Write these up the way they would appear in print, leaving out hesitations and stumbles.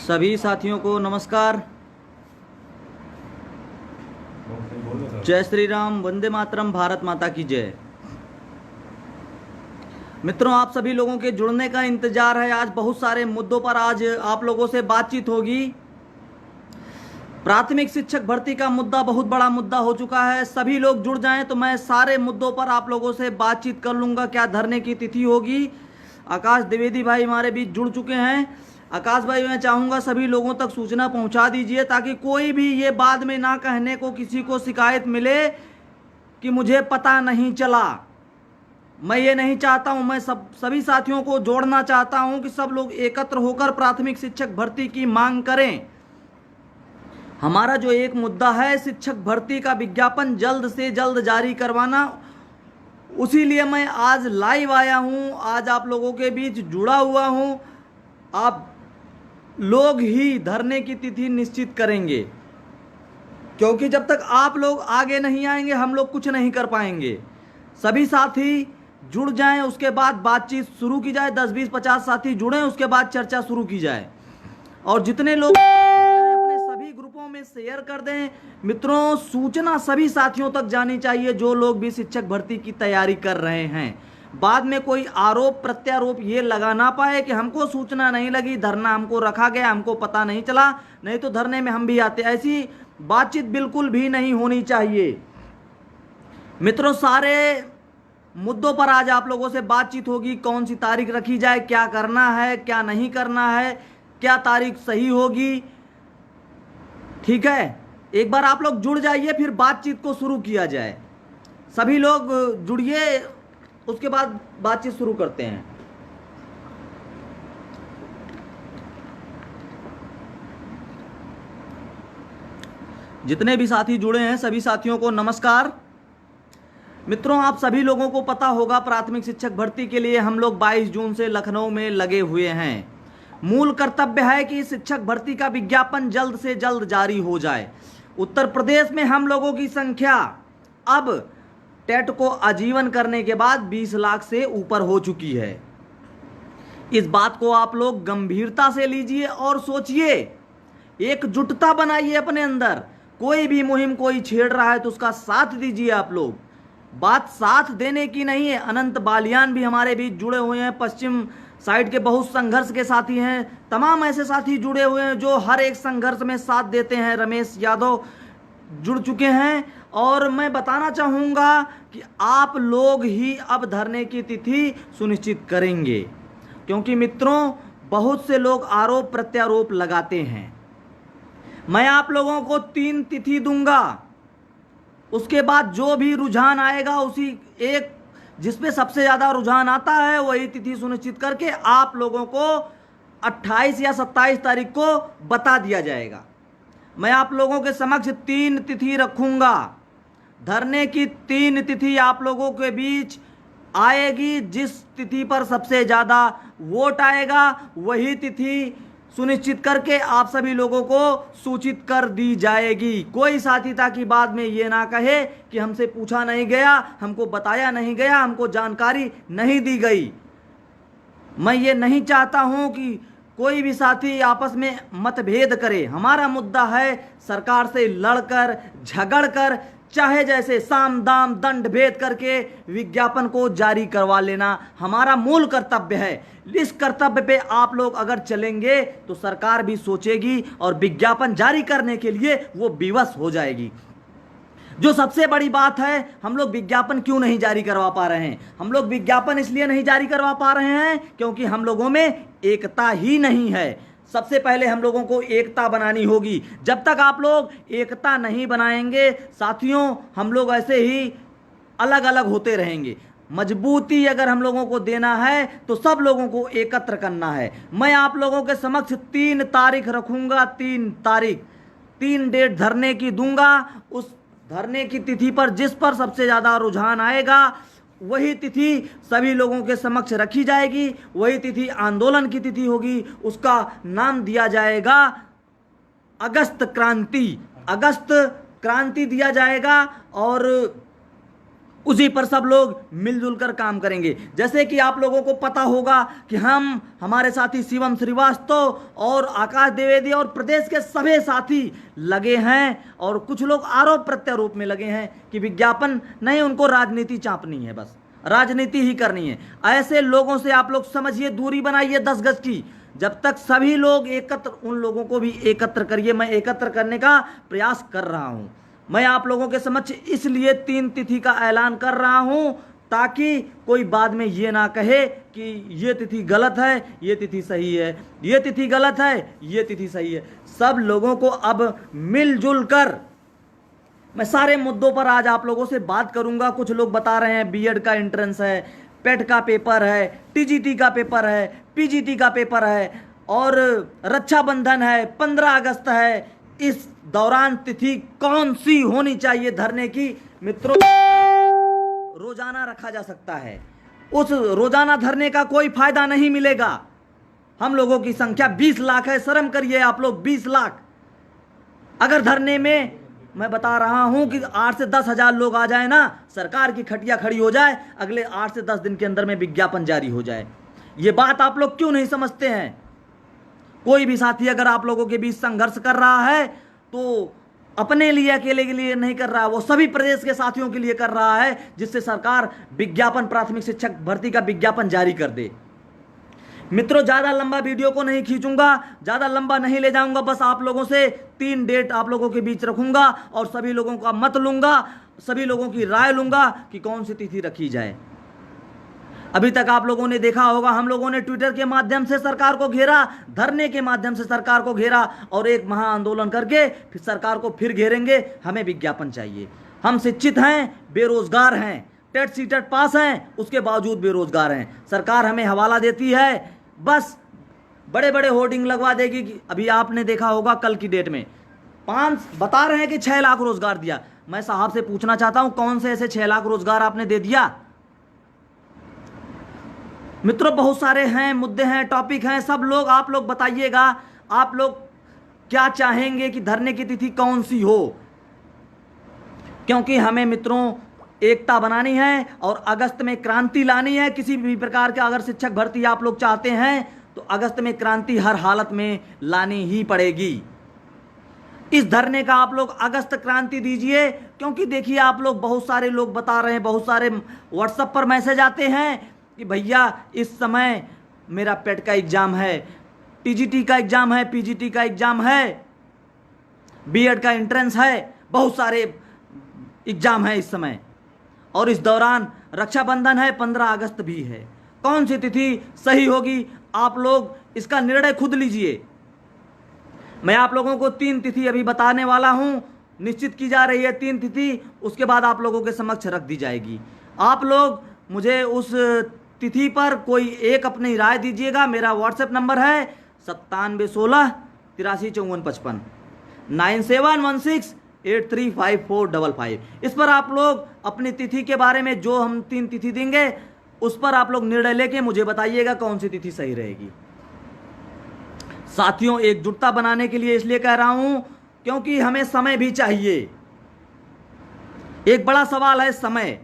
सभी साथियों को नमस्कार। जय श्री राम, वंदे मातरम, भारत माता की जय। मित्रों, आप सभी लोगों के जुड़ने का इंतजार है। आज बहुत सारे मुद्दों पर आज आप लोगों से बातचीत होगी। प्राथमिक शिक्षक भर्ती का मुद्दा बहुत बड़ा मुद्दा हो चुका है। सभी लोग जुड़ जाएं तो मैं सारे मुद्दों पर आप लोगों से बातचीत कर लूंगा। क्या धरने की तिथि होगी? आकाश द्विवेदी भाई हमारे बीच जुड़ चुके हैं। आकाश भाई, मैं चाहूंगा सभी लोगों तक सूचना पहुंचा दीजिए ताकि कोई भी ये बाद में ना कहने को किसी को शिकायत मिले कि मुझे पता नहीं चला। मैं ये नहीं चाहता हूं। मैं सभी साथियों को जोड़ना चाहता हूं कि सब लोग एकत्र होकर प्राथमिक शिक्षक भर्ती की मांग करें। हमारा जो एक मुद्दा है, शिक्षक भर्ती का विज्ञापन जल्द से जल्द जारी करवाना, उसीलिए मैं आज लाइव आया हूं, आज आप लोगों के बीच जुड़ा हुआ हूं। आप लोग ही धरने की तिथि निश्चित करेंगे, क्योंकि जब तक आप लोग आगे नहीं आएंगे हम लोग कुछ नहीं कर पाएंगे। सभी साथी जुड़ जाएं, उसके बाद बातचीत शुरू की जाए। 10, 20, 50 साथी जुड़ें, उसके बाद चर्चा शुरू की जाए। और जितने लोग अपने सभी ग्रुपों में शेयर कर दें। मित्रों, सूचना सभी साथियों तक जानी चाहिए जो लोग भी शिक्षक भर्ती की तैयारी कर रहे हैं। बाद में कोई आरोप प्रत्यारोप ये लगा ना पाए कि हमको सूचना नहीं लगी, धरना हमको रखा गया, हमको पता नहीं चला, नहीं तो धरने में हम भी आते। ऐसी बातचीत बिल्कुल भी नहीं होनी चाहिए। मित्रों, सारे मुद्दों पर आज आप लोगों से बातचीत होगी। कौन सी तारीख रखी जाए, क्या करना है, क्या नहीं करना है, क्या तारीख सही होगी। ठीक है, एक बार आप लोग जुड़ जाइए, फिर बातचीत को शुरू किया जाए। सभी लोग जुड़िए, उसके बाद बातचीत शुरू करते हैं। जितने भी साथी जुड़े हैं सभी साथियों को नमस्कार। मित्रों, आप सभी लोगों को पता होगा प्राथमिक शिक्षक भर्ती के लिए हम लोग 22 जून से लखनऊ में लगे हुए हैं। मूल कर्तव्य है कि शिक्षक भर्ती का विज्ञापन जल्द से जल्द जारी हो जाए। उत्तर प्रदेश में हम लोगों की संख्या अब टेट को आजीवन करने के बाद 20 लाख से ऊपर हो चुकी है। इस बात को आप लोग गंभीरता से लीजिए और सोचिए, एकजुटता बनाइए अपने अंदर। कोई भी मुहिम कोई छेड़ रहा है तो उसका साथ दीजिए आप लोग। बात साथ देने की नहीं है। अनंत बालियान भी हमारे बीच जुड़े हुए हैं, पश्चिम साइड के बहुत संघर्ष के साथी हैं। तमाम ऐसे साथी जुड़े हुए हैं जो हर एक संघर्ष में साथ देते हैं। रमेश यादव जुड़ चुके हैं। और मैं बताना चाहूँगा कि आप लोग ही अब धरने की तिथि सुनिश्चित करेंगे, क्योंकि मित्रों बहुत से लोग आरोप प्रत्यारोप लगाते हैं। मैं आप लोगों को 3 तिथि दूंगा, उसके बाद जो भी रुझान आएगा उसी एक जिसपे सबसे ज़्यादा रुझान आता है वही तिथि सुनिश्चित करके आप लोगों को 28 या 27 तारीख को बता दिया जाएगा। मैं आप लोगों के समक्ष 3 तिथि रखूंगा। धरने की 3 तिथि आप लोगों के बीच आएगी। जिस तिथि पर सबसे ज़्यादा वोट आएगा वही तिथि सुनिश्चित करके आप सभी लोगों को सूचित कर दी जाएगी। कोई साथी ताकि बाद में ये ना कहे कि हमसे पूछा नहीं गया, हमको बताया नहीं गया, हमको जानकारी नहीं दी गई। मैं ये नहीं चाहता हूं कि कोई भी साथी आपस में मतभेद करे। हमारा मुद्दा है सरकार से लड़कर झगड़कर, चाहे जैसे साम दाम दंड भेद करके विज्ञापन को जारी करवा लेना हमारा मूल कर्तव्य है। इस कर्तव्य पे आप लोग अगर चलेंगे तो सरकार भी सोचेगी और विज्ञापन जारी करने के लिए वो विवश हो जाएगी। जो सबसे बड़ी बात है, हम लोग विज्ञापन क्यों नहीं जारी करवा पा रहे हैं? हम लोग विज्ञापन इसलिए नहीं जारी करवा पा रहे हैं क्योंकि हम लोगों में एकता ही नहीं है। सबसे पहले हम लोगों को एकता बनानी होगी। जब तक आप लोग एकता नहीं बनाएंगे साथियों, हम लोग ऐसे ही अलग अलग होते रहेंगे। मजबूती अगर हम लोगों को देना है तो सब लोगों को एकत्र करना है। मैं आप लोगों के समक्ष 3 तारीख रखूंगा। 3 तारीख, 3 डेट धरने की दूंगा। उस धरने की तिथि पर जिस पर सबसे ज़्यादा रुझान आएगा वही तिथि सभी लोगों के समक्ष रखी जाएगी। वही तिथि आंदोलन की तिथि होगी। उसका नाम दिया जाएगा अगस्त क्रांति। अगस्त क्रांति दिया जाएगा। और उसी पर सब लोग मिलजुल कर काम करेंगे। जैसे कि आप लोगों को पता होगा कि हमारे साथी शिवम श्रीवास्तव और आकाश द्विवेदी और प्रदेश के सभी साथी लगे हैं, और कुछ लोग आरोप प्रत्यारोप में लगे हैं कि विज्ञापन नहीं, उनको राजनीति चापनी है, बस राजनीति ही करनी है। ऐसे लोगों से आप लोग समझिए, दूरी बनाइए 10 गज की। जब तक सभी लोग एकत्र, उन लोगों को भी एकत्र करिए। मैं एकत्र करने का प्रयास कर रहा हूं। मैं आप लोगों के समक्ष इसलिए 3 तिथि का ऐलान कर रहा हूं ताकि कोई बाद में ये ना कहे कि ये तिथि गलत है, ये तिथि सही है, ये तिथि गलत है, ये तिथि सही है। सब लोगों को अब मिलजुल कर, मैं सारे मुद्दों पर आज आप लोगों से बात करूंगा। कुछ लोग बता रहे हैं बीएड का एंट्रेंस है, पेट का पेपर है, टीजीटी का पेपर है, पीजीटी का पेपर है, और रक्षाबंधन है, 15 अगस्त है। इस दौरान तिथि कौन सी होनी चाहिए धरने की? मित्रों, रोजाना रखा जा सकता है। उस रोजाना धरने का कोई फायदा नहीं मिलेगा। हम लोगों की संख्या 20 लाख है। शर्म करिए आप लोग, 20 लाख। अगर धरने में, मैं बता रहा हूं कि 8 से 10 हजार लोग आ जाए ना, सरकार की खटिया खड़ी हो जाए, अगले 8 से 10 दिन के अंदर में विज्ञापन जारी हो जाए। ये बात आप लोग क्यों नहीं समझते हैं? कोई भी साथी अगर आप लोगों के बीच संघर्ष कर रहा है तो अपने लिए, अकेले के लिए नहीं कर रहा है, वो सभी प्रदेश के साथियों के लिए कर रहा है, जिससे सरकार विज्ञापन, प्राथमिक शिक्षक भर्ती का विज्ञापन जारी कर दे। मित्रों, ज्यादा लंबा वीडियो को नहीं खींचूंगा, ज्यादा लंबा नहीं ले जाऊंगा। बस आप लोगों से 3 डेट आप लोगों के बीच रखूंगा और सभी लोगों का मत लूंगा, सभी लोगों की राय लूंगा कि कौन सी तिथि रखी जाए। अभी तक आप लोगों ने देखा होगा, हम लोगों ने ट्विटर के माध्यम से सरकार को घेरा, धरने के माध्यम से सरकार को घेरा, और एक महा आंदोलन करके फिर सरकार को फिर घेरेंगे। हमें विज्ञापन चाहिए। हम शिक्षित हैं, बेरोजगार हैं, टेट सीटेट पास हैं, उसके बावजूद बेरोजगार हैं। सरकार हमें हवाला देती है, बस बड़े बड़े होर्डिंग लगवा देगी कि अभी आपने देखा होगा कल की डेट में 5 बता रहे हैं कि 6 लाख रोजगार दिया। मैं साहब से पूछना चाहता हूं, कौन से ऐसे 6 लाख रोजगार आपने दे दिया? मित्रों, बहुत सारे हैं, मुद्दे हैं, टॉपिक हैं। सब लोग, आप लोग बताइएगा, आप लोग क्या चाहेंगे कि धरने की तिथि कौन सी हो? क्योंकि हमें मित्रों एकता बनानी है और अगस्त में क्रांति लानी है। किसी भी प्रकार के अगर शिक्षक भर्ती आप लोग चाहते हैं तो अगस्त में क्रांति हर हालत में लानी ही पड़ेगी। इस धरने का आप लोग अगस्त क्रांति दीजिए, क्योंकि देखिए आप लोग, बहुत सारे लोग बता रहे हैं, बहुत सारे व्हाट्सएप पर मैसेज आते हैं कि भैया इस समय मेरा पेट का एग्जाम है, टीजीटी का एग्जाम है, पीजीटी का एग्जाम है, बीएड का एंट्रेंस है, बहुत सारे एग्जाम है इस समय, और इस दौरान रक्षाबंधन है, 15 अगस्त भी है। कौन सी तिथि सही होगी? आप लोग इसका निर्णय खुद लीजिए। मैं आप लोगों को 3 तिथि अभी बताने वाला हूं, निश्चित की जा रही है 3 तिथि, उसके बाद आप लोगों के समक्ष रख दी जाएगी। आप लोग मुझे उस तिथि पर कोई एक अपनी राय दीजिएगा। मेरा व्हाट्सएप नंबर है 9716 83 54 55 9716835455। इस पर आप लोग अपनी तिथि के बारे में, जो हम 3 तिथि देंगे उस पर आप लोग निर्णय लेके मुझे बताइएगा कौन सी तिथि सही रहेगी। साथियों, एकजुटता बनाने के लिए इसलिए कह रहा हूं क्योंकि हमें समय भी चाहिए। एक बड़ा सवाल है समय।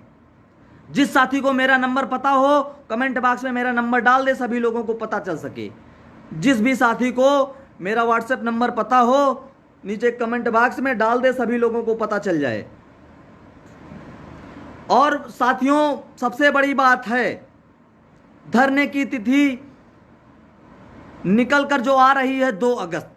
जिस साथी को मेरा नंबर पता हो, कमेंट बॉक्स में मेरा नंबर डाल दे, सभी लोगों को पता चल सके। जिस भी साथी को मेरा व्हाट्सएप नंबर पता हो, नीचे कमेंट बॉक्स में डाल दे, सभी लोगों को पता चल जाए। और साथियों, सबसे बड़ी बात है, धरने की तिथि निकल कर जो आ रही है 2 अगस्त।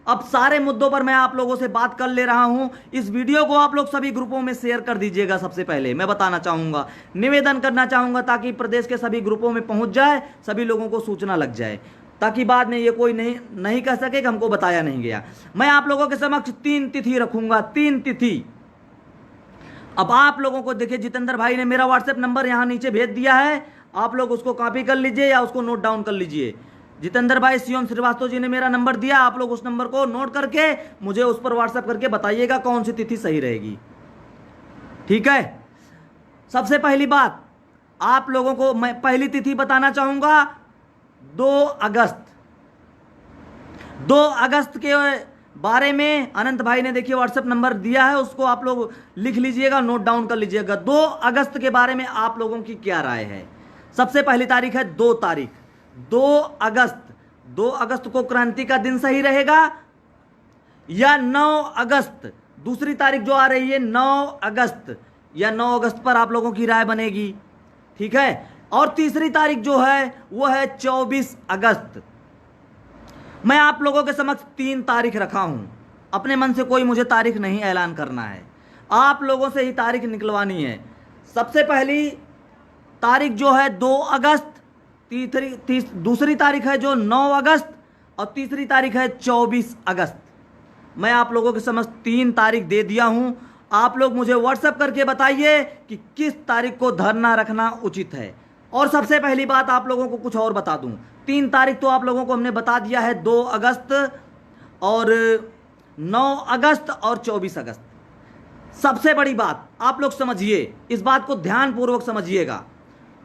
अब सारे मुद्दों पर मैं आप लोगों से बात कर ले रहा हूं। इस वीडियो को आप लोग सभी ग्रुपों में शेयर कर दीजिएगा। सबसे पहले मैं बताना चाहूंगा, निवेदन करना चाहूंगा, ताकि प्रदेश के सभी ग्रुपों में पहुंच जाए, सभी लोगों को सूचना लग जाए, ताकि बाद में ये कोई नहीं कह सके कि हमको बताया नहीं गया। मैं आप लोगों के समक्ष 3 तिथि रखूंगा, 3 तिथि। अब आप लोगों को देखिए, जितेंद्र भाई ने मेरा व्हाट्सएप नंबर यहां नीचे भेज दिया है, आप लोग उसको कॉपी कर लीजिए या उसको नोट डाउन कर लीजिए। जितेंद्र भाई, शिवम श्रीवास्तव जी ने मेरा नंबर दिया, आप लोग उस नंबर को नोट करके मुझे उस पर व्हाट्सएप करके बताइएगा कौन सी तिथि सही रहेगी। ठीक है? सबसे पहली बात, आप लोगों को मैं पहली तिथि बताना चाहूंगा 2 अगस्त। 2 अगस्त के बारे में अनंत भाई ने देखिए व्हाट्सएप नंबर दिया है, उसको आप लोग लिख लीजिएगा, नोट डाउन कर लीजिएगा। 2 अगस्त के बारे में आप लोगों की क्या राय है? सबसे पहली तारीख है 2 तारीख, 2 अगस्त। 2 अगस्त को क्रांति का दिन सही रहेगा या 9 अगस्त? दूसरी तारीख जो आ रही है 9 अगस्त या 9 अगस्त पर आप लोगों की राय बनेगी, ठीक है। और तीसरी तारीख जो है वो है 24 अगस्त। मैं आप लोगों के समक्ष 3 तारीख रखा हूं, अपने मन से कोई मुझे तारीख नहीं ऐलान करना है, आप लोगों से ही तारीख निकलवानी है। सबसे पहली तारीख जो है 2 अगस्त, दूसरी तारीख है जो 9 अगस्त और तीसरी तारीख है 24 अगस्त। मैं आप लोगों के समक्ष 3 तारीख दे दिया हूं, आप लोग मुझे व्हाट्सएप करके बताइए कि किस तारीख को धरना रखना उचित है। और सबसे पहली बात आप लोगों को कुछ और बता दूं, 3 तारीख तो आप लोगों को हमने बता दिया है, 2 अगस्त और 9 अगस्त और 24 अगस्त। सबसे बड़ी बात आप लोग समझिए, इस बात को ध्यानपूर्वक समझिएगा।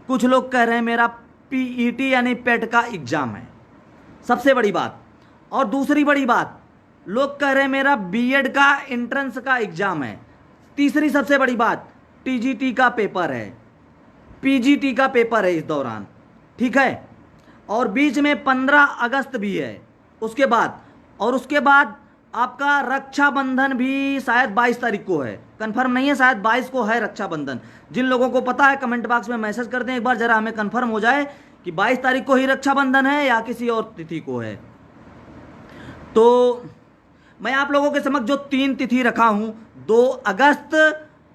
कुछ लोग कह रहे हैं मेरा पीईटी यानी पेट का एग्जाम है, सबसे बड़ी बात। और दूसरी बड़ी बात, लोग कह रहे हैं मेरा बीएड का एंट्रेंस का एग्जाम है। तीसरी सबसे बड़ी बात, टीजीटी का पेपर है, पीजीटी का पेपर है इस दौरान, ठीक है। और बीच में 15 अगस्त भी है उसके बाद, और उसके बाद आपका रक्षाबंधन भी शायद 22 तारीख को है, कंफर्म नहीं है, शायद 22 को है रक्षाबंधन। जिन लोगों को पता है कमेंट बॉक्स में मैसेज कर दें, एक बार जरा हमें कंफर्म हो जाए कि 22 तारीख को ही रक्षाबंधन है या किसी और तिथि को है। तो मैं आप लोगों के समक्ष जो 3 तिथि रखा हूं, 2 अगस्त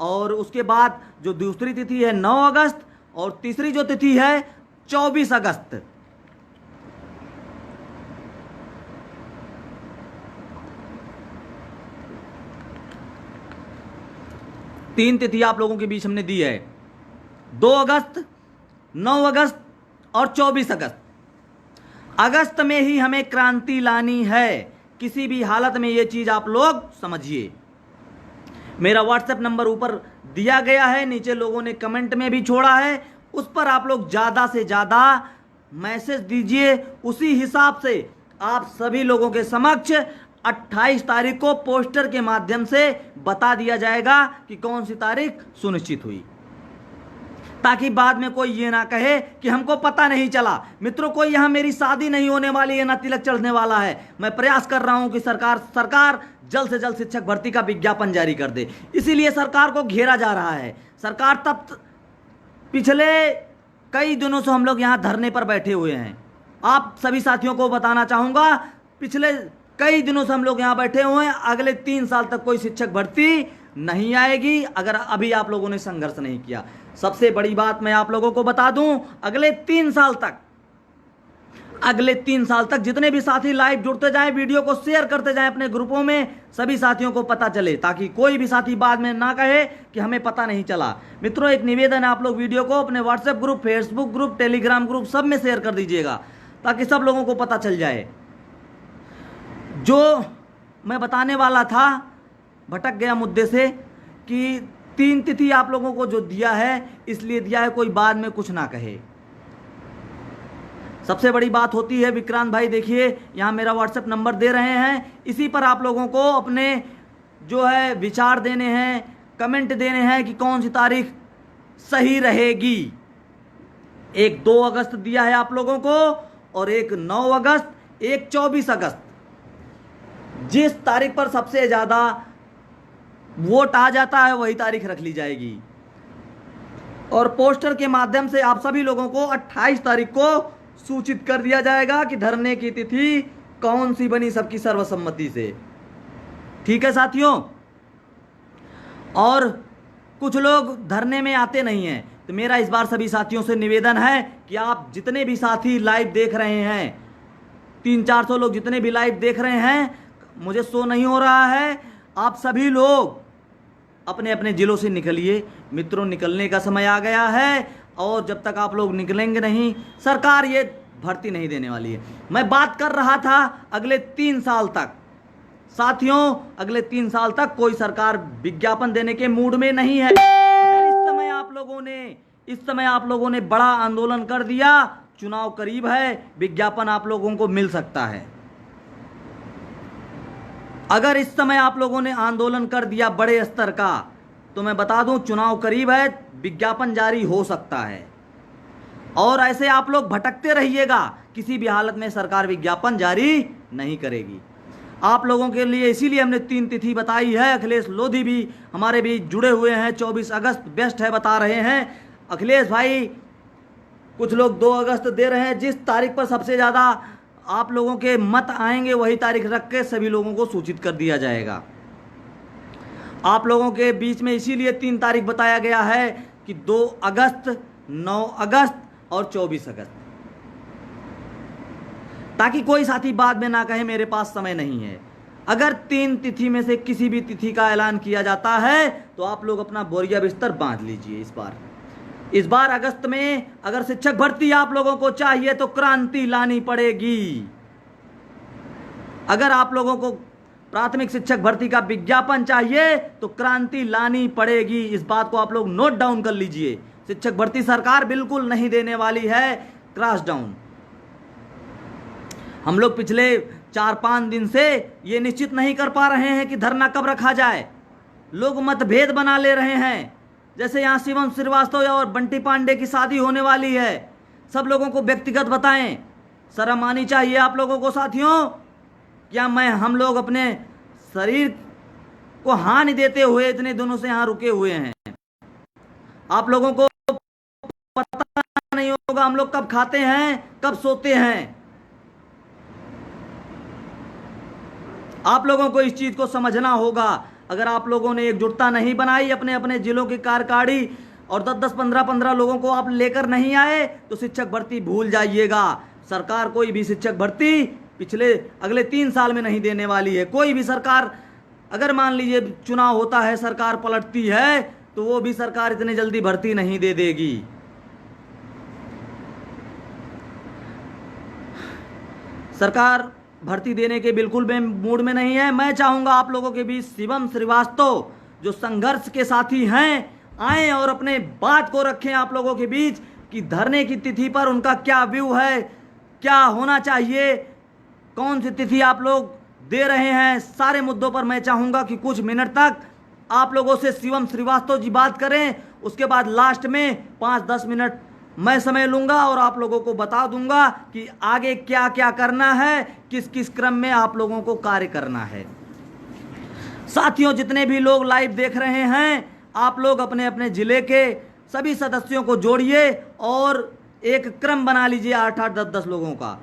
और उसके बाद जो दूसरी तिथि है 9 अगस्त और तीसरी जो तिथि है 24 अगस्त। तीन तिथि आप लोगों के बीच हमने दी है, 2 अगस्त, 9 अगस्त और 24 अगस्त। अगस्त में ही हमें क्रांति लानी है, किसी भी हालत में ये चीज आप लोग समझिए। मेरा व्हाट्सएप नंबर ऊपर दिया गया है, नीचे लोगों ने कमेंट में भी छोड़ा है, उस पर आप लोग ज़्यादा से ज़्यादा मैसेज दीजिए। उसी हिसाब से आप सभी लोगों के समक्ष 28 तारीख को पोस्टर के माध्यम से बता दिया जाएगा कि कौन सी तारीख सुनिश्चित हुई, ताकि बाद में कोई ये ना कहे कि हमको पता नहीं चला। मित्रों, कोई यहाँ मेरी शादी नहीं होने वाली है, ना तिलक चढ़ने वाला है। मैं प्रयास कर रहा हूँ कि सरकार जल्द से जल्द शिक्षक भर्ती का विज्ञापन जारी कर दे, इसीलिए सरकार को घेरा जा रहा है। सरकार तब पिछले कई दिनों से हम लोग यहाँ धरने पर बैठे हुए हैं। आप सभी साथियों को बताना चाहूँगा, पिछले कई दिनों से हम लोग यहाँ बैठे हुए हैं। अगले 3 साल तक कोई शिक्षक भर्ती नहीं आएगी अगर अभी आप लोगों ने संघर्ष नहीं किया। सबसे बड़ी बात मैं आप लोगों को बता दूं, अगले 3 साल तक जितने भी साथी लाइव जुड़ते जाएं, वीडियो को शेयर करते जाएं अपने ग्रुपों में, सभी साथियों को पता चले, ताकि कोई भी साथी बाद में ना कहे कि हमें पता नहीं चला। मित्रों, एक निवेदन है, आप लोग वीडियो को अपने WhatsApp group, Facebook group, Telegram group सब में शेयर कर दीजिएगा, ताकि सब लोगों को पता चल जाए। जो मैं बताने वाला था, भटक गया मुद्दे से, कि 3 तिथि आप लोगों को जो दिया है, इसलिए दिया है कोई बाद में कुछ ना कहे। सबसे बड़ी बात होती है, विक्रांत भाई देखिए यहाँ मेरा व्हाट्सएप नंबर दे रहे हैं, इसी पर आप लोगों को अपने जो है विचार देने हैं, कमेंट देने हैं कि कौन सी तारीख सही रहेगी। एक 2 अगस्त दिया है आप लोगों को, और एक 9 अगस्त, एक 24 अगस्त। जिस तारीख पर सबसे ज़्यादा वोट आ जाता है वही तारीख रख ली जाएगी, और पोस्टर के माध्यम से आप सभी लोगों को 28 तारीख को सूचित कर दिया जाएगा कि धरने की तिथि कौन सी बनी सबकी सर्वसम्मति से। ठीक है साथियों, और कुछ लोग धरने में आते नहीं हैं, तो मेरा इस बार सभी साथियों से निवेदन है कि आप जितने भी साथी लाइव देख रहे हैं, 300-400 लोग जितने भी लाइव देख रहे हैं, मुझे शो नहीं हो रहा है, आप सभी लोग अपने अपने जिलों से निकलिए। मित्रों, निकलने का समय आ गया है, और जब तक आप लोग निकलेंगे नहीं, सरकार ये भर्ती नहीं देने वाली है। मैं बात कर रहा था अगले 3 साल तक, साथियों अगले 3 साल तक कोई सरकार विज्ञापन देने के मूड में नहीं है। अगर इस समय आप लोगों ने बड़ा आंदोलन कर दिया, चुनाव करीब है, विज्ञापन आप लोगों को मिल सकता है। अगर इस समय आप लोगों ने आंदोलन कर दिया बड़े स्तर का, तो मैं बता दूं चुनाव करीब है, विज्ञापन जारी हो सकता है। और ऐसे आप लोग भटकते रहिएगा, किसी भी हालत में सरकार विज्ञापन जारी नहीं करेगी। आप लोगों के लिए इसीलिए हमने 3 तिथि बताई है। अखिलेश लोधी भी हमारे बीच जुड़े हुए हैं, 24 अगस्त बेस्ट है बता रहे हैं। अखिलेश भाई, कुछ लोग 2 अगस्त दे रहे हैं। जिस तारीख पर सबसे ज़्यादा आप लोगों के मत आएंगे वही तारीख रख के सभी लोगों को सूचित कर दिया जाएगा। आप लोगों के बीच में इसीलिए 3 तारीख बताया गया है कि 2 अगस्त, 9 अगस्त और 24 अगस्त, ताकि कोई साथी बाद में ना कहे मेरे पास समय नहीं है। अगर 3 तिथि में से किसी भी तिथि का ऐलान किया जाता है तो आप लोग अपना बोरिया बिस्तर बांध लीजिए। इस बार अगस्त में अगर शिक्षक भर्ती आप लोगों को चाहिए तो क्रांति लानी पड़ेगी। अगर आप लोगों को प्राथमिक शिक्षक भर्ती का विज्ञापन चाहिए तो क्रांति लानी पड़ेगी। इस बात को आप लोग नोट डाउन कर लीजिए। शिक्षक भर्ती सरकार बिल्कुल नहीं देने वाली है। Cross down. हम लोग पिछले 4-5 दिन से ये निश्चित नहीं कर पा रहे हैं कि धरना कब रखा जाए। लोग मतभेद बना ले रहे हैं। जैसे यहाँ शिवम श्रीवास्तव और बंटी पांडे की शादी होने वाली है, सब लोगों को व्यक्तिगत बताएं। शर्म आनी चाहिए आप लोगों को साथियों। क्या हम लोग अपने शरीर को हानि देते हुए इतने दिनों से यहाँ रुके हुए हैं। आप लोगों को पता नहीं होगा हम लोग कब खाते हैं, कब सोते हैं। आप लोगों को इस चीज को समझना होगा। अगर आप लोगों ने एकजुटता नहीं बनाई, अपने अपने जिलों की कार्यकारिणी और 10-10, 15-15 लोगों को आप लेकर नहीं आए तो शिक्षक भर्ती भूल जाइएगा। सरकार कोई भी शिक्षक भर्ती अगले 3 साल में नहीं देने वाली है। कोई भी सरकार, अगर मान लीजिए चुनाव होता है, सरकार पलटती है, तो वो भी सरकार इतने जल्दी भर्ती नहीं दे देगी। सरकार भर्ती देने के बिल्कुल मूड में नहीं है। मैं चाहूंगा आप लोगों के बीच शिवम श्रीवास्तव जो संघर्ष के साथी हैं आए और अपने बात को रखें आप लोगों के बीच कि धरने की तिथि पर उनका क्या व्यू है, क्या होना चाहिए, कौन सी तिथि आप लोग दे रहे हैं। सारे मुद्दों पर मैं चाहूंगा कि कुछ मिनट तक आप लोगों से शिवम श्रीवास्तव जी बात करें। उसके बाद लास्ट में 5-10 मिनट मैं समय लूंगा और आप लोगों को बता दूंगा कि आगे क्या क्या करना है, किस किस क्रम में आप लोगों को कार्य करना है। साथियों, जितने भी लोग लाइव देख रहे हैं, आप लोग अपने अपने जिले के सभी सदस्यों को जोड़िए और एक क्रम बना लीजिए 8-8, 10-10 लोगों का,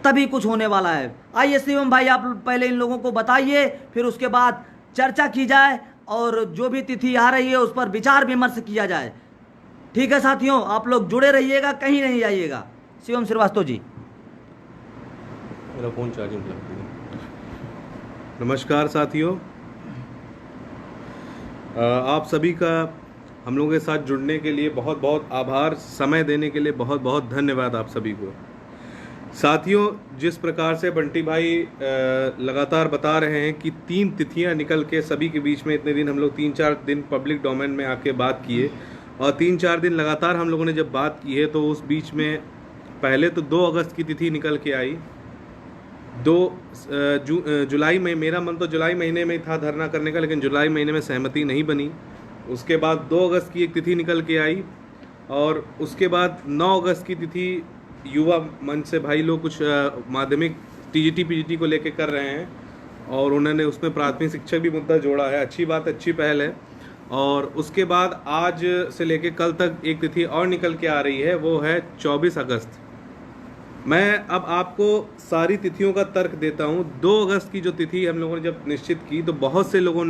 तभी कुछ होने वाला है। आइए शिवम भाई, आप पहले इन लोगों को बताइए, फिर उसके बाद चर्चा की जाए और जो भी तिथि आ रही है उस पर विचार विमर्श किया जाए। ठीक है साथियों, आप लोग जुड़े रहिएगा, कहीं नहीं जाइएगा। शिवम श्रीवास्तव जी। मेरा फोन चार्जिंग पे लगा दिया। नमस्कार साथियों, आप सभी का हम लोगों के साथ जुड़ने के लिए बहुत बहुत आभार। समय देने के लिए बहुत बहुत धन्यवाद आप सभी को। साथियों, जिस प्रकार से बंटी भाई लगातार बता रहे हैं कि 3 तिथियां निकल के सभी के बीच में, इतने दिन हम लोग 3-4 दिन पब्लिक डोमेन में आके बात किए और 3-4 दिन लगातार हम लोगों ने जब बात की है तो उस बीच में पहले तो 2 अगस्त की तिथि निकल के आई। 2 जुलाई में, मेरा मन तो जुलाई महीने में था धरना करने का, लेकिन जुलाई महीने में सहमति नहीं बनी। उसके बाद 2 अगस्त की एक तिथि निकल के आई और उसके बाद 9 अगस्त की तिथि युवा मंच से भाई लोग कुछ माध्यमिक टीजीटी पीजीटी को लेके कर रहे हैं और उन्होंने उसमें प्राथमिक शिक्षक भी मुद्दा जोड़ा है। अच्छी बात, अच्छी पहल है। और उसके बाद आज से लेके कल तक एक तिथि और निकल के आ रही है, वो है 24 अगस्त। मैं अब आपको सारी तिथियों का तर्क देता हूँ। 2 अगस्त की जो तिथि हम लोगों ने जब निश्चित की तो बहुत से लोगों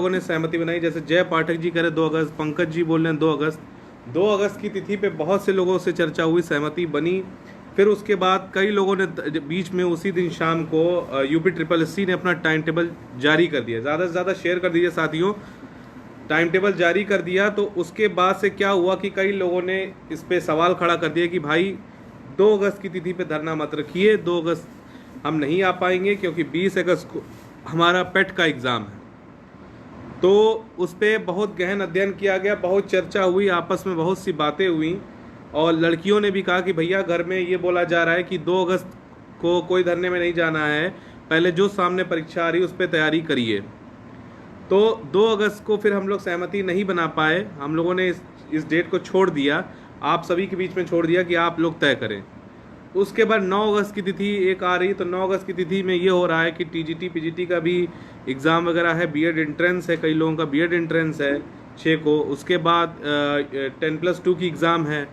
ने सहमति बनाई। जैसे जय पाठक जी कह रहे 2 अगस्त, पंकज जी बोल रहे हैं 2 अगस्त। 2 अगस्त की तिथि पे बहुत से लोगों से चर्चा हुई, सहमति बनी। फिर उसके बाद कई लोगों ने बीच में उसी दिन शाम को UPSSC ने अपना टाइम टेबल जारी कर दिया। ज़्यादा से ज़्यादा शेयर कर दीजिए साथियों। टाइम टेबल जारी कर दिया तो उसके बाद से क्या हुआ कि कई लोगों ने इस पे सवाल खड़ा कर दिया कि भाई 2 अगस्त की तिथि पे धरना मत रखिए, 2 अगस्त हम नहीं आ पाएंगे क्योंकि 20 अगस्त को हमारा पेट का एग्ज़ाम है। तो उस पर बहुत गहन अध्ययन किया गया, बहुत चर्चा हुई, आपस में बहुत सी बातें हुई और लड़कियों ने भी कहा कि भैया घर में ये बोला जा रहा है कि 2 अगस्त को कोई धरने में नहीं जाना है, पहले जो सामने परीक्षा आ रही है उस पर तैयारी करिए। तो 2 अगस्त को फिर हम लोग सहमति नहीं बना पाए, हम लोगों ने इस डेट को छोड़ दिया, आप सभी के बीच में छोड़ दिया कि आप लोग तय करें। उसके बाद 9 अगस्त की तिथि एक आ रही, तो 9 अगस्त की तिथि में ये हो रहा है कि टीजीटी पीजीटी का भी एग्ज़ाम वगैरह है, बीएड एंट्रेंस है, कई लोगों का बीएड एंट्रेंस है 6 को। उसके बाद 10+2 की एग्ज़ाम है।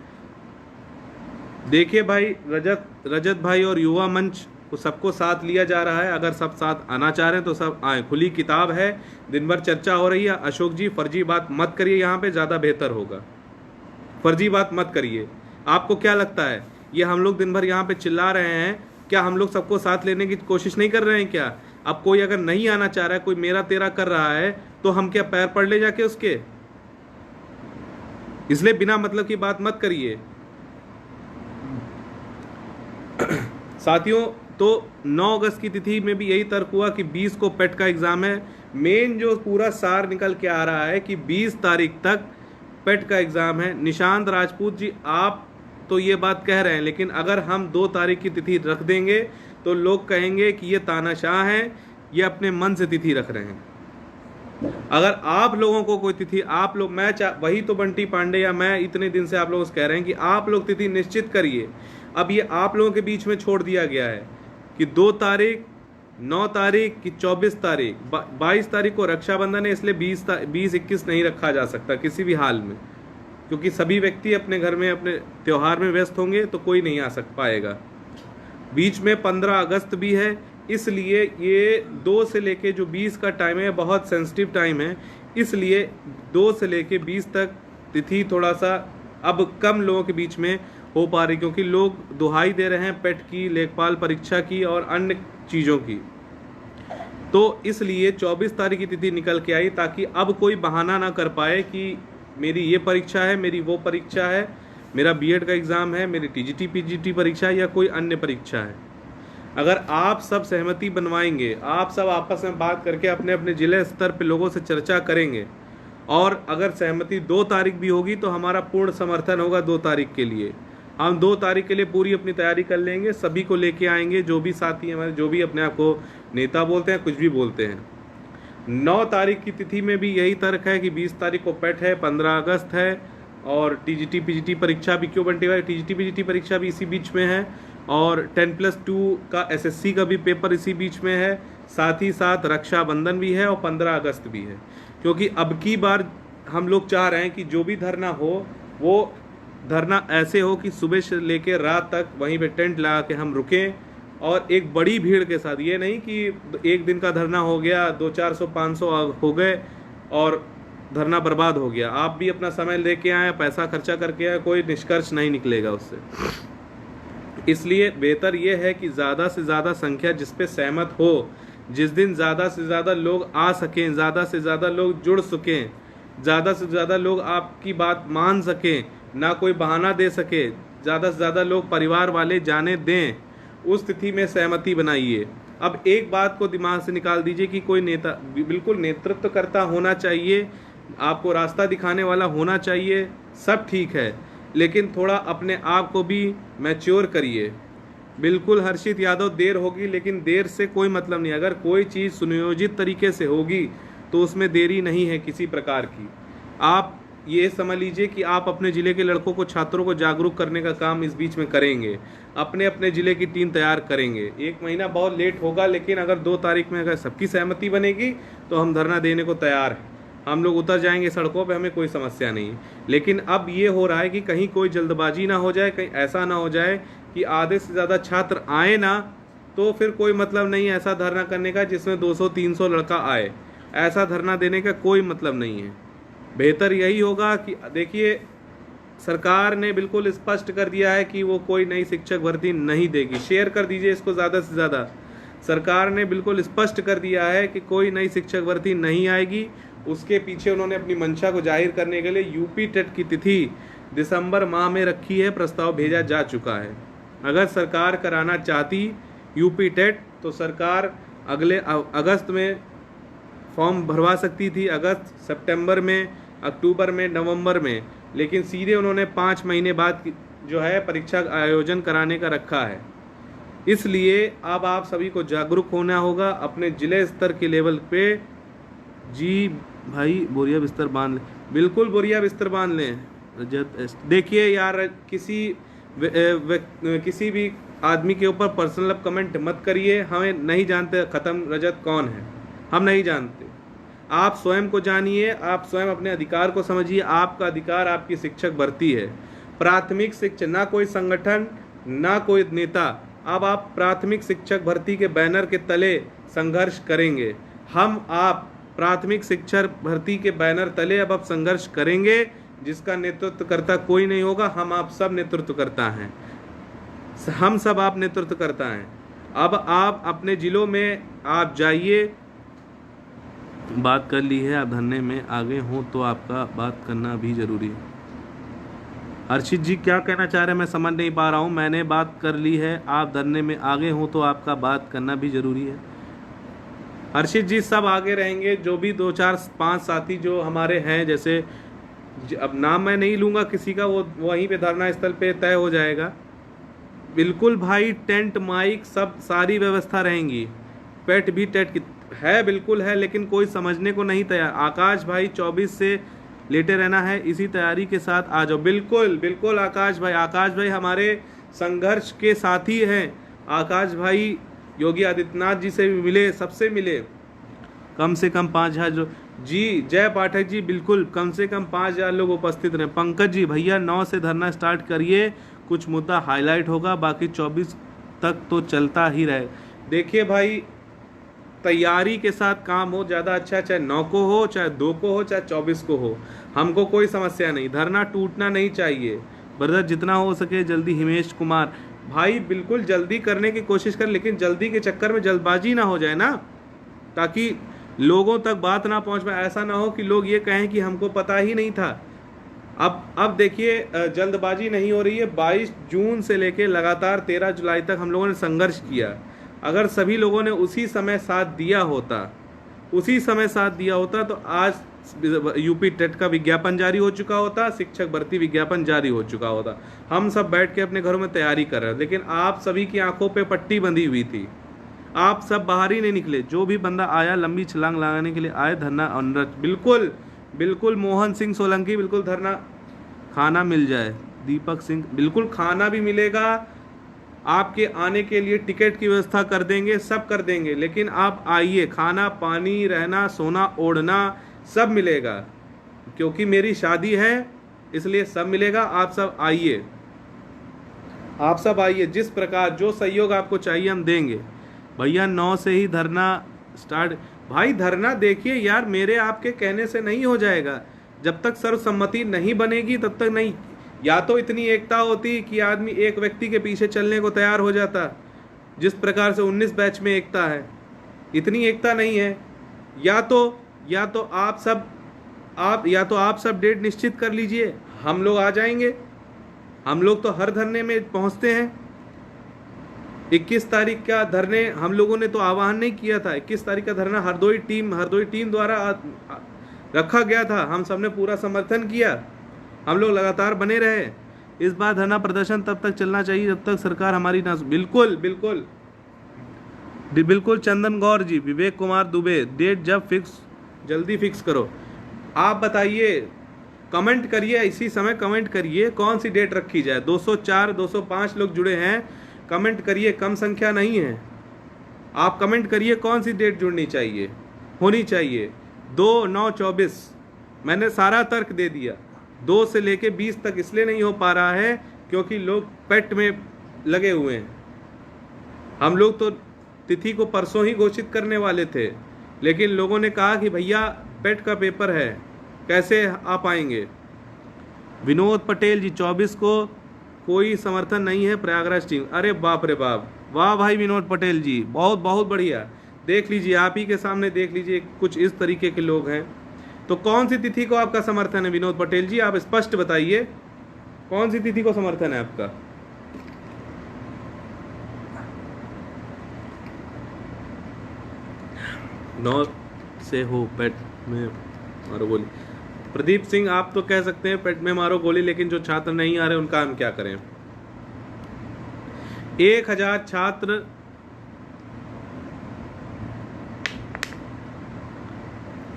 देखिए भाई, रजत भाई और युवा मंच को सबको साथ लिया जा रहा है। अगर सब साथ आना चाह रहे हैं तो सब आए, खुली किताब है, दिन भर चर्चा हो रही है। अशोक जी फर्जी बात मत करिए, यहाँ पे ज़्यादा बेहतर होगा। फर्जी बात मत करिए। आपको क्या लगता है ये हम लोग दिन भर यहाँ पे चिल्ला रहे हैं, क्या हम लोग सबको साथ लेने की कोशिश नहीं कर रहे हैं क्या? अब कोई अगर नहीं आना चाह रहा है, कोई मेरा तेरा कर रहा है, तो हम क्या पैर पड़ ले जाके उसके? इसलिए बिना मतलब की बात मत करिए साथियों। तो 9 अगस्त की तिथि में भी यही तर्क हुआ कि 20 को पेट का एग्जाम है। मेन जो पूरा सार निकल के आ रहा है कि 20 तारीख तक पेट का एग्जाम है। निशांत राजपूत जी, आप तो ये बात कह रहे हैं, लेकिन अगर हम 2 तारीख की तिथि रख देंगे तो लोग कहेंगे कि ये तानाशाह हैं, ये अपने मन से तिथि रख रहे हैं। अगर आप लोगों को कोई तिथि, आप लोग, मैं वही तो बंटी पांडे या मैं इतने दिन से आप लोगों से कह रहे हैं कि आप लोग तिथि निश्चित करिए। अब ये आप लोगों के बीच में छोड़ दिया गया है कि 2 तारीख, 9 तारीख की 24 तारीख, 22 तारीख को रक्षाबंधन है, इसलिए 20-21 नहीं रखा जा सकता किसी भी हाल में, क्योंकि सभी व्यक्ति अपने घर में अपने त्यौहार में व्यस्त होंगे, तो कोई नहीं आ पाएगा। बीच में 15 अगस्त भी है, इसलिए ये 2 से लेके जो 20 का टाइम है बहुत सेंसिटिव टाइम है, इसलिए 2 से लेके 20 तक तिथि थोड़ा सा अब कम लोगों के बीच में हो पा रही, क्योंकि लोग दुहाई दे रहे हैं पेट की, लेखपाल परीक्षा की और अन्य चीज़ों की। तो इसलिए 24 तारीख की तिथि निकल के आई, ताकि अब कोई बहाना ना कर पाए कि मेरी ये परीक्षा है, मेरी वो परीक्षा है, मेरा बीएड का एग्ज़ाम है, मेरी टीजीटी पीजीटी परीक्षा है या कोई अन्य परीक्षा है। अगर आप सब सहमति बनवाएंगे, आप सब आपस में बात करके अपने अपने जिले स्तर पे लोगों से चर्चा करेंगे, और अगर सहमति 2 तारीख भी होगी तो हमारा पूर्ण समर्थन होगा 2 तारीख के लिए। हम 2 तारीख के लिए पूरी अपनी तैयारी कर लेंगे, सभी को लेके आएंगे, जो भी साथी हमारे, जो भी अपने आप को नेता बोलते हैं, कुछ भी बोलते हैं। 9 तारीख की तिथि में भी यही तर्क है कि 20 तारीख को पेट है, 15 अगस्त है, और टीजीटी पीजीटी परीक्षा भी क्यों बंटी भाई, टीजीटी पीजीटी परीक्षा भी इसी बीच में है, और 10+2 का एसएससी का भी पेपर इसी बीच में है, साथ ही साथ रक्षाबंधन भी है और 15 अगस्त भी है। क्योंकि अब की बार हम लोग चाह रहे हैं कि जो भी धरना हो वो धरना ऐसे हो कि सुबह से लेके रात तक वहीं पे टेंट लगा के हम रुकें, और एक बड़ी भीड़ के साथ। ये नहीं कि एक दिन का धरना हो गया, 200-400-500 हो गए और धरना बर्बाद हो गया। आप भी अपना समय लेके आए, पैसा खर्चा करके आए, कोई निष्कर्ष नहीं निकलेगा उससे। इसलिए बेहतर ये है कि ज़्यादा से ज़्यादा संख्या जिस पे सहमत हो, जिस दिन ज़्यादा से ज़्यादा लोग आ सकें, ज़्यादा से ज़्यादा लोग जुड़ सकें, ज़्यादा से ज़्यादा लोग आपकी बात मान सकें, ना कोई बहाना दे सके, ज़्यादा से ज़्यादा लोग परिवार वाले जाने दें, उस तिथि में सहमति बनाइए। अब एक बात को दिमाग से निकाल दीजिए कि कोई नेता, बिल्कुल नेतृत्वकर्ता होना चाहिए, आपको रास्ता दिखाने वाला होना चाहिए, सब ठीक है, लेकिन थोड़ा अपने आप को भी मैच्योर करिए। बिल्कुल हर्षित यादव, देर होगी, लेकिन देर से कोई मतलब नहीं। अगर कोई चीज़ सुनियोजित तरीके से होगी तो उसमें देरी नहीं है किसी प्रकार की। आप ये समझ लीजिए कि आप अपने ज़िले के लड़कों को, छात्रों को जागरूक करने का काम इस बीच में करेंगे, अपने अपने ज़िले की टीम तैयार करेंगे। 1 महीना बहुत लेट होगा, लेकिन अगर 2 तारीख में अगर सबकी सहमति बनेगी तो हम धरना देने को तैयार हैं। हम लोग उतर जाएंगे सड़कों पे, हमें कोई समस्या नहीं। लेकिन अब ये हो रहा है कि कहीं कोई जल्दबाजी ना हो जाए, कहीं ऐसा ना हो जाए कि आधे से ज़्यादा छात्र आए ना, तो फिर कोई मतलब नहीं ऐसा धरना करने का जिसमें 200-300 लड़का आए। ऐसा धरना देने का कोई मतलब नहीं है। बेहतर यही होगा कि देखिए, सरकार ने बिल्कुल स्पष्ट कर दिया है कि वो कोई नई शिक्षक भर्ती नहीं देगी। शेयर कर दीजिए इसको ज़्यादा से ज़्यादा। सरकार ने बिल्कुल स्पष्ट कर दिया है कि कोई नई शिक्षक भर्ती नहीं आएगी। उसके पीछे उन्होंने अपनी मंशा को जाहिर करने के लिए यूपी टेट की तिथि दिसंबर माह में रखी है, प्रस्ताव भेजा जा चुका है। अगर सरकार कराना चाहती यूपी टेट तो सरकार अगले अगस्त में फॉर्म भरवा सकती थी, अगस्त, सितंबर में, अक्टूबर में, नवंबर में, लेकिन सीधे उन्होंने 5 महीने बाद जो है परीक्षा आयोजन कराने का रखा है। इसलिए अब आप सभी को जागरूक होना होगा अपने जिले स्तर के लेवल पे। जी भाई बोरिया बिस्तर बांध लें, बिल्कुल बोरिया बिस्तर बांध लें। देखिए यार, किसी भी आदमी के ऊपर पर्सनल कमेंट मत करिए, हमें नहीं जानते ख़त्म रजत कौन है, हम नहीं जानते। आप स्वयं को जानिए, आप स्वयं अपने अधिकार को समझिए। आपका अधिकार आपकी शिक्षक भर्ती है, प्राथमिक शिक्षक, ना कोई संगठन ना कोई नेता। अब आप प्राथमिक शिक्षक भर्ती के बैनर के तले संघर्ष करेंगे। हम आप प्राथमिक शिक्षक भर्ती के बैनर तले अब आप संघर्ष करेंगे, जिसका नेतृत्व करता कोई नहीं होगा, हम आप सब नेतृत्व करता हैं, हम सब आप नेतृत्व करता हैं। अब आप अपने जिलों में आप जाइए, बात कर ली है, आप धरने में आगे हों तो आपका बात करना भी जरूरी है। हर्षित जी क्या कहना चाह रहे हैं मैं समझ नहीं पा रहा हूँ। मैंने बात कर ली है, आप धरने में आगे हों तो आपका बात करना भी जरूरी है। हर्षित जी सब आगे रहेंगे, जो भी 2 4 5 साथी जो हमारे हैं, जैसे अब नाम मैं नहीं लूँगा किसी का, वो वहीं पे धरना स्थल पे तय हो जाएगा। बिल्कुल भाई, टेंट माइक सब सारी व्यवस्था रहेंगी, पेट भी टेट है, बिल्कुल है, लेकिन कोई समझने को नहीं तैयार। आकाश भाई 24 से लेटे रहना है, इसी तैयारी के साथ आ जाओ। बिल्कुल बिल्कुल आकाश भाई हमारे संघर्ष के साथी हैं। आकाश भाई योगी आदित्यनाथ जी से भी मिले, सबसे मिले। कम से कम 5000 जी, जय पाठक जी बिल्कुल कम से कम 5000 लोग उपस्थित रहे। पंकज जी भैया 9 से धरना स्टार्ट करिए, कुछ मुद्दा हाईलाइट होगा, बाकी 24 तक तो चलता ही रहे। देखिए भाई, तैयारी के साथ काम हो ज़्यादा अच्छा, चाहे 9 को हो, चाहे 2 को हो, चाहे 24 को हो, हमको कोई समस्या नहीं। धरना टूटना नहीं चाहिए। ब्रदर जितना हो सके जल्दी। हिमेश कुमार भाई बिल्कुल जल्दी करने की कोशिश कर, लेकिन जल्दी के चक्कर में जल्दबाजी ना हो जाए ना, ताकि लोगों तक बात ना पहुंच पाए। ऐसा ना हो कि लोग ये कहें कि हमको पता ही नहीं था। अब देखिए, जल्दबाजी नहीं हो रही है। 22 जून से लेके लगातार 13 जुलाई तक हम लोगों ने संघर्ष किया। अगर सभी लोगों ने उसी समय साथ दिया होता तो आज यूपी टेट का विज्ञापन जारी हो चुका होता, शिक्षक भर्ती विज्ञापन जारी हो चुका होता। हम सब बैठ के अपने घरों में तैयारी कर रहे हैं, लेकिन आप सभी की आंखों पे पट्टी बंधी हुई थी, आप सब बाहर ही नहीं निकले। जो भी बंदा आया लंबी छलांग लगाने के लिए आए, धरना अनुरत। बिल्कुल बिल्कुल मोहन सिंह सोलंकी, बिल्कुल धरना। खाना मिल जाए, दीपक सिंह बिल्कुल खाना भी मिलेगा, आपके आने के लिए टिकट की व्यवस्था कर देंगे, सब कर देंगे, लेकिन आप आइए, खाना पानी रहना सोना ओढ़ना सब मिलेगा, क्योंकि मेरी शादी है इसलिए सब मिलेगा। आप सब आइए, जिस प्रकार जो सहयोग आपको चाहिए हम देंगे। भैया 9 से ही धरना स्टार्ट। भाई धरना देखिए यार, मेरे आपके कहने से नहीं हो जाएगा, जब तक सर्वसम्मति नहीं बनेगी तब तक नहीं। या तो इतनी एकता होती कि आदमी एक व्यक्ति के पीछे चलने को तैयार हो जाता, जिस प्रकार से 19 बैच में एकता है, इतनी एकता नहीं है। या तो आप सब डेट निश्चित कर लीजिए, हम लोग आ जाएंगे। हम लोग तो हर धरने में पहुंचते हैं। 21 तारीख का धरने हम लोगों ने तो आह्वान नहीं किया था, 21 तारीख का धरना हरदोई टीम द्वारा रखा गया था, हम सबने पूरा समर्थन किया, हम लोग लगातार बने रहे। इस बार धरना प्रदर्शन तब तक चलना चाहिए जब तक सरकार हमारी ना। बिल्कुल बिल्कुल बिल्कुल चंदन गौर जी, विवेक कुमार दुबे, डेट जब फिक्स जल्दी फिक्स करो। आप बताइए, कमेंट करिए, इसी समय कमेंट करिए कौन सी डेट रखी जाए। 204 205 लोग जुड़े हैं, कमेंट करिए, कम संख्या नहीं है। आप कमेंट करिए कौन सी डेट जुड़नी चाहिए, होनी चाहिए। 2 9 24 मैंने सारा तर्क दे दिया। 2 से लेके 20 तक इसलिए नहीं हो पा रहा है क्योंकि लोग पेट में लगे हुए हैं। हम लोग तो तिथि को परसों ही घोषित करने वाले थे, लेकिन लोगों ने कहा कि भैया पेट का पेपर है, कैसे आ पाएंगे। विनोद पटेल जी 24 को कोई समर्थन नहीं है प्रयागराज टीम। अरे बाप रे बाप, वाह भाई विनोद पटेल जी, बहुत बहुत बढ़िया। देख लीजिए, आप ही के सामने देख लीजिए, कुछ इस तरीके के लोग हैं। तो कौन सी तिथि को आपका समर्थन है विनोद पटेल जी, आप स्पष्ट बताइए, कौन सी तिथि को समर्थन है आपका। नौ से हो पेट में मारो गोली। प्रदीप सिंह आप तो कह सकते हैं पेट में मारो गोली, लेकिन जो छात्र नहीं आ रहे उनका हम क्या करें। 1000 छात्र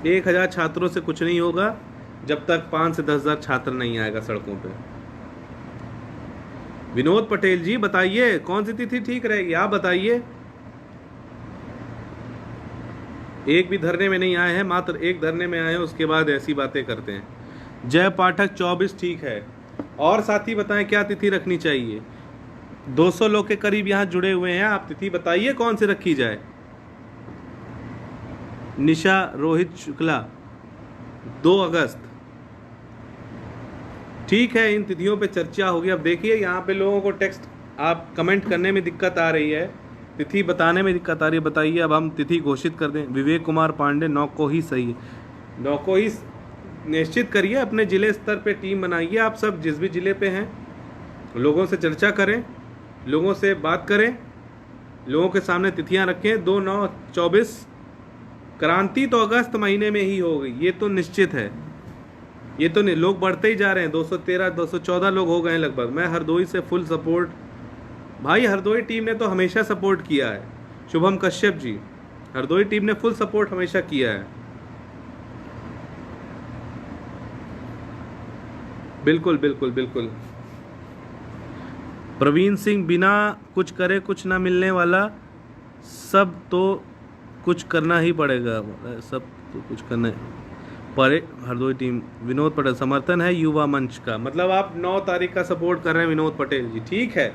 एक 1000 छात्रों से कुछ नहीं होगा जब तक 5 से 10,000 छात्र नहीं आएगा सड़कों पे। विनोद पटेल जी बताइए कौन सी तिथि ठीक रहेगी, आप बताइए। एक भी धरने में नहीं आए हैं, मात्र एक धरने में आए हैं, उसके बाद ऐसी बातें करते हैं। जय पाठक 24 ठीक है। और साथी बताएं क्या तिथि रखनी चाहिए। 200 लोग के करीब यहाँ जुड़े हुए हैं, आप तिथि बताइए कौन सी रखी जाए। निशा रोहित शुक्ला 2 अगस्त ठीक है। इन तिथियों पे चर्चा होगी। अब देखिए यहाँ पे लोगों को टेक्स्ट आप कमेंट करने में दिक्कत आ रही है, तिथि बताने में दिक्कत आ रही है। बताइए अब हम तिथि घोषित कर दें। विवेक कुमार पांडे 9 को ही सही है। 9 को ही निश्चित करिए, अपने जिले स्तर पे टीम बनाइए। आप सब जिस भी जिले पे हैं लोगों से चर्चा करें, लोगों से बात करें, लोगों के सामने तिथियां रखें। 2, 9, 24 क्रांति तो अगस्त महीने में ही होगी, ये तो निश्चित है। ये तो नहीं, लोग बढ़ते ही जा रहे हैं। 213 214 लोग हो गए लगभग। मैं हरदोई से फुल सपोर्ट। भाई हरदोई टीम ने तो हमेशा सपोर्ट किया है। शुभम कश्यप जी, हरदोई टीम ने फुल सपोर्ट हमेशा किया है। बिल्कुल बिल्कुल बिल्कुल। प्रवीण सिंह बिना कुछ करे कुछ ना मिलने वाला, सब तो कुछ करना ही पड़ेगा, सब तो कुछ करना पड़े। हरदोई टीम विनोद पटेल समर्थन है युवा मंच का। मतलब आप 9 तारीख का सपोर्ट कर रहे हैं विनोद पटेल जी, ठीक है।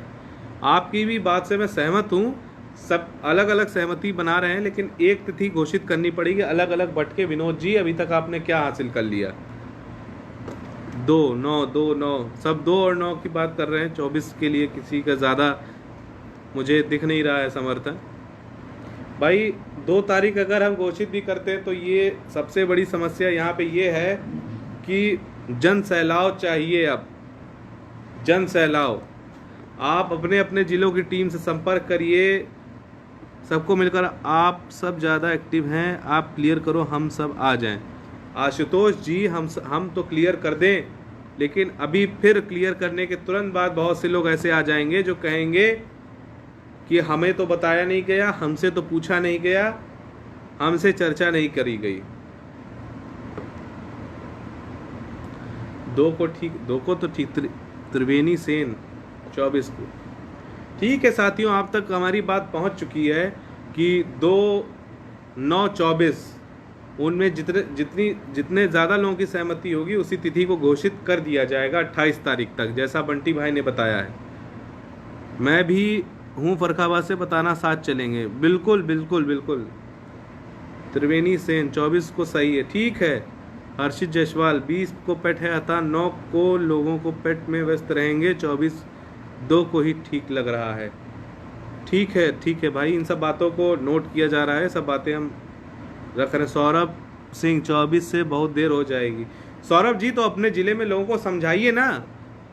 आपकी भी बात से मैं सहमत हूँ। सब अलग अलग सहमति बना रहे हैं, लेकिन एक तिथि घोषित करनी पड़ेगी। अलग अलग बट के विनोद जी अभी तक आपने क्या हासिल कर लिया। 2, 9, 2, 9 सब 2 और 9 की बात कर रहे हैं। 24 के लिए किसी का ज़्यादा मुझे दिख नहीं रहा है समर्थन। भाई 2 तारीख अगर हम घोषित भी करते हैं तो ये सबसे बड़ी समस्या यहाँ पे ये है कि जन सैलाव चाहिए। अब जन सैलाव, आप अपने अपने ज़िलों की टीम से संपर्क करिए, सबको मिलकर। आप सब ज़्यादा एक्टिव हैं, आप क्लियर करो, हम सब आ जाएं। आशुतोष जी हम तो क्लियर कर दें, लेकिन अभी फिर क्लियर करने के तुरंत बाद बहुत से लोग ऐसे आ जाएंगे जो कहेंगे कि हमें तो बताया नहीं गया, हमसे तो पूछा नहीं गया, हमसे चर्चा नहीं करी गई। 2 को तो ठीक। त्रिवेणी सेन 24 को ठीक है। साथियों आप तक हमारी बात पहुंच चुकी है कि 2, 9, 24 उनमें जितने ज़्यादा लोगों की सहमति होगी उसी तिथि को घोषित कर दिया जाएगा 28 तारीख तक, जैसा बंटी भाई ने बताया है। मैं भी हूँ फरखाबाद से, बताना साथ चलेंगे। बिल्कुल बिल्कुल बिल्कुल। त्रिवेणी सेन 24 को सही है, ठीक है। हर्षित जायसवाल 20 को पेट है, अतः 9 को लोगों को पेट में व्यस्त रहेंगे। 24 2 को ही ठीक लग रहा है। ठीक है भाई, इन सब बातों को नोट किया जा रहा है, सब बातें हम रख रहे हैं। सौरभ सिंह 24 से बहुत देर हो जाएगी। सौरभ जी तो अपने ज़िले में लोगों को समझाइए ना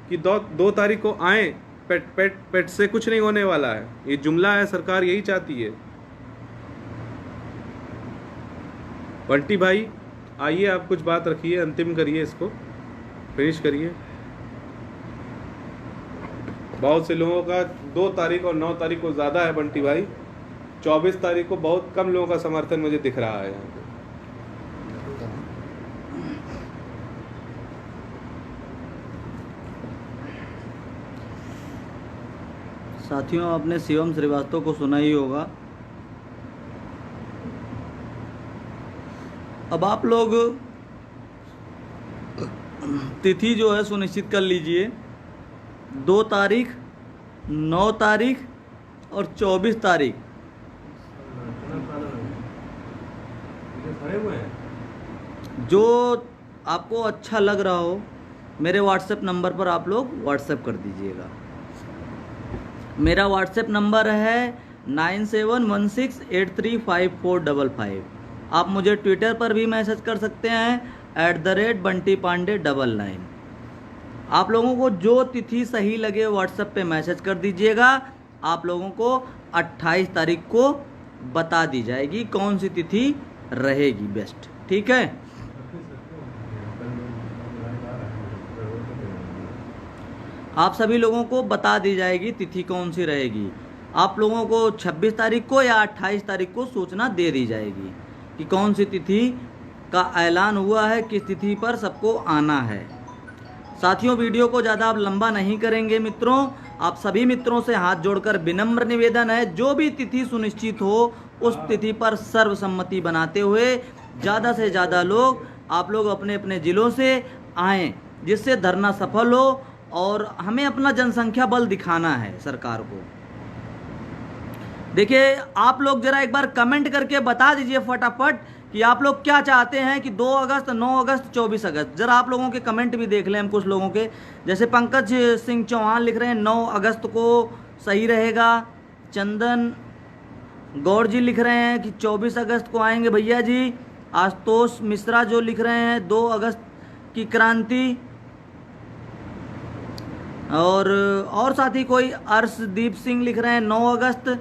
कि 2 तारीख को आए। पेट से कुछ नहीं होने वाला है, ये जुमला है, सरकार यही चाहती है। बंटी भाई आइए, आप कुछ बात रखिए, अंतिम करिए, इसको फिनिश करिए। बहुत से लोगों का 2 तारीख और 9 तारीख को ज़्यादा है बंटी भाई। 24 तारीख को बहुत कम लोगों का समर्थन मुझे दिख रहा है यहाँ पे। साथियों आपने शिवम श्रीवास्तव को सुना ही होगा। अब आप लोग तिथि जो है सुनिश्चित कर लीजिए। 2 तारीख, 9 तारीख और 24 तारीख। जो आपको अच्छा लग रहा हो मेरे व्हाट्सएप नंबर पर आप लोग व्हाट्सएप कर दीजिएगा। मेरा व्हाट्सएप नंबर है 9716835455। आप मुझे ट्विटर पर भी मैसेज कर सकते हैं @BuntyPande99। आप लोगों को जो तिथि सही लगे व्हाट्सएप पे मैसेज कर दीजिएगा। आप लोगों को 28 तारीख को बता दी जाएगी कौन सी तिथि रहेगी बेस्ट, ठीक है। आप सभी लोगों को बता दी जाएगी तिथि कौन सी रहेगी। आप लोगों को 26 तारीख को या 28 तारीख को सूचना दे दी जाएगी कि कौन सी तिथि का ऐलान हुआ है, किस तिथि पर सबको आना है। साथियों, वीडियो को ज़्यादा आप लंबा नहीं करेंगे मित्रों। आप सभी मित्रों से हाथ जोड़कर विनम्र निवेदन है, जो भी तिथि सुनिश्चित हो उस तिथि पर सर्वसम्मति बनाते हुए ज़्यादा से ज़्यादा लोग आप लोग अपने अपने ज़िलों से आएँ, जिससे धरना सफल हो और हमें अपना जनसंख्या बल दिखाना है सरकार को। देखिए, आप लोग जरा एक बार कमेंट करके बता दीजिए फटाफट कि आप लोग क्या चाहते हैं कि 2 अगस्त, 9 अगस्त, 24 अगस्त। जरा आप लोगों के कमेंट भी देख लें हम कुछ लोगों के। जैसे पंकज सिंह चौहान लिख रहे हैं 9 अगस्त को सही रहेगा। चंदन गौड़ जी लिख रहे हैं कि 24 अगस्त को आएंगे भैया जी। आशुतोष मिश्रा जो लिख रहे हैं 2 अगस्त की क्रांति। और साथी कोई अर्शदीप सिंह लिख रहे हैं 9 अगस्त।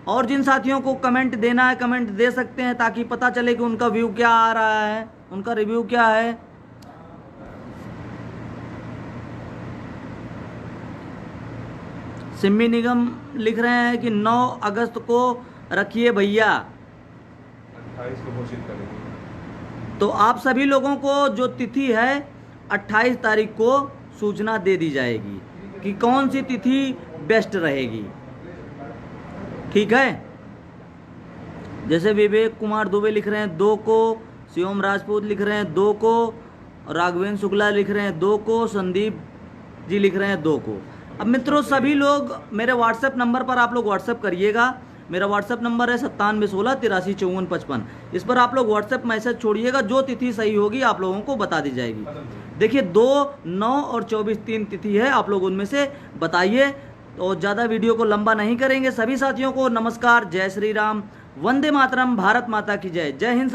और जिन साथियों को कमेंट देना है कमेंट दे सकते हैं, ताकि पता चले कि उनका व्यू क्या आ रहा है, उनका रिव्यू क्या है। सिम्मी निगम लिख रहे हैं कि 9 अगस्त को रखिए भैया। 28 को घोषित करेंगे। तो आप सभी लोगों को जो तिथि है 28 तारीख को सूचना दे दी जाएगी कि कौन सी तिथि बेस्ट रहेगी। ठीक है। जैसे विवेक कुमार दुबे लिख रहे हैं 2 को, शिवम राजपूत लिख रहे हैं 2 को, राघवेंद्र शुक्ला लिख रहे हैं 2 को, संदीप जी लिख रहे हैं 2 को। अब मित्रों, सभी लोग मेरे व्हाट्सएप नंबर पर आप लोग व्हाट्सएप करिएगा। मेरा व्हाट्सएप नंबर है 9716835455। इस पर आप लोग व्हाट्सएप मैसेज छोड़िएगा, जो तिथि सही होगी आप लोगों को बता दी जाएगी। देखिए 2, 9 और 24 3 तिथि है, आप लोग उनमें से बताइए। तो ज़्यादा वीडियो को लंबा नहीं करेंगे। सभी साथियों को नमस्कार, जय श्री राम, वंदे मातरम, भारत माता की जय। जय हिंद।